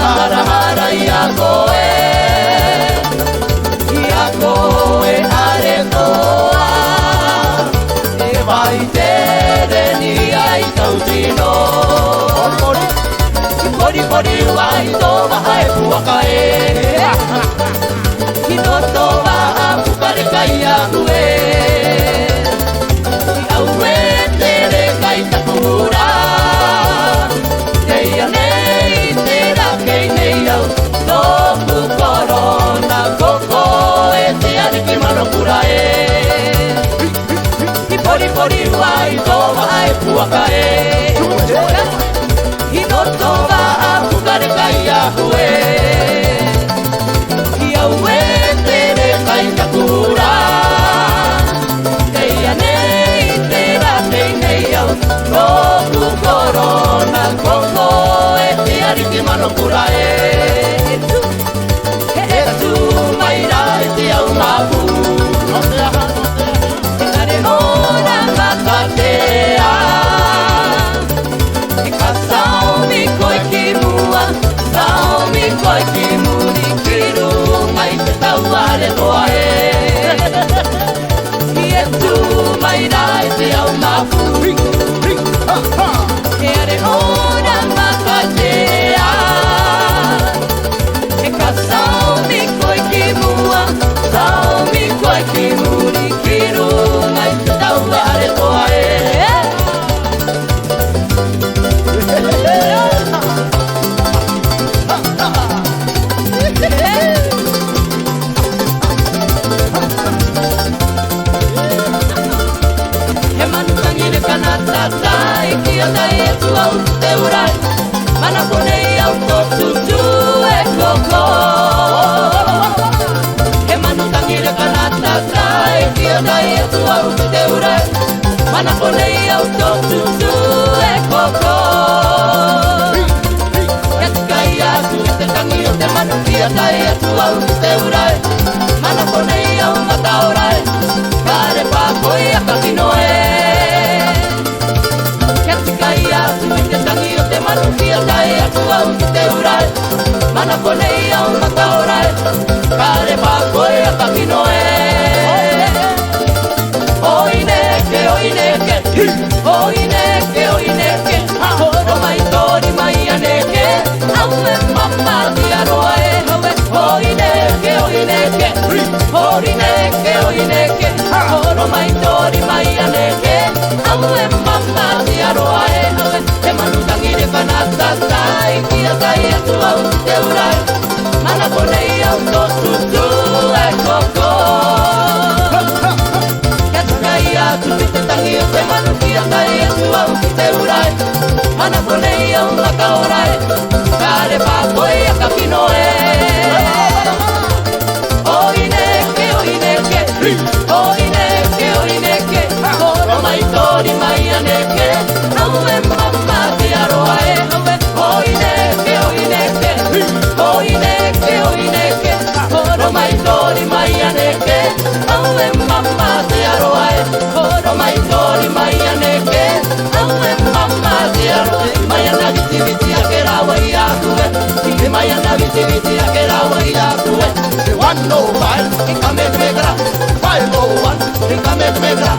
Maharahara Iakoe arekoa e vai tere ni ai tautino Pori pori wai towa hae puakae Hino towa apukare kai ahue I aue tere kai takura Teia nei tera kei nei au Toku korona koko e te ariki manokura e I pori pori wai towa hae puakae Hino towa apukare kai ahue I aue tere kai takura Teia nei tera kei nei au Toku korona koko e te ariki manokura e E tu maira e te au mapu E nare ora makatea E ka saomi koe ki mua Saomi koe ki muri kiru Ngai te tau are loa e E tu maira e te au mapu E are ora makatea E ka saomi koe ki mua Saomi koe ki muri kiru Ngai te tau are loa e He manutangire kana tatai Kia tai e tu au te urai Mana ponei au totutu e koko He manutangire kana tatai Kia tai e tu au te urai Mana ponei au totutu e koko Kai atu i te tangi o te manu Kia tai atu au te urai Mana ponei au mataorai Kare pākoi a kakinoe Kai atu i te tangi o te manu Kia tai atu au te urai Mana ponei au mataorai Kare pākoi a kakinoe Oineke, oineke Oineke, oineke Horo mai tori mai aneke Aue mama ti aroa e haue Oineke, oineke Oineke, oineke Horo mai tori mai aneke Aue mama ti aroa e haue Te manutangire kanatatai Kia tai atu au te urai Mana ponei au totutu e koko Kai atu i te tangi o te manu Kia tai atu au te urai Mana ponei au makaorai Kare pākoi a kakinoe Oineke, oineke Oineke, oineke Horo mai tori mai aneke Aue mama te aroa e haue Oineke, oineke Oineke, oineke Horo mai tori mai aneke Aue mama te aroa e Horo mai tori mai aneke Aue mama te aroa e Mai ana viti viti a ke rawa i akue Mai ana viti viti a ke rawa i akue 105, i ka me te megra 501, i ka me te megra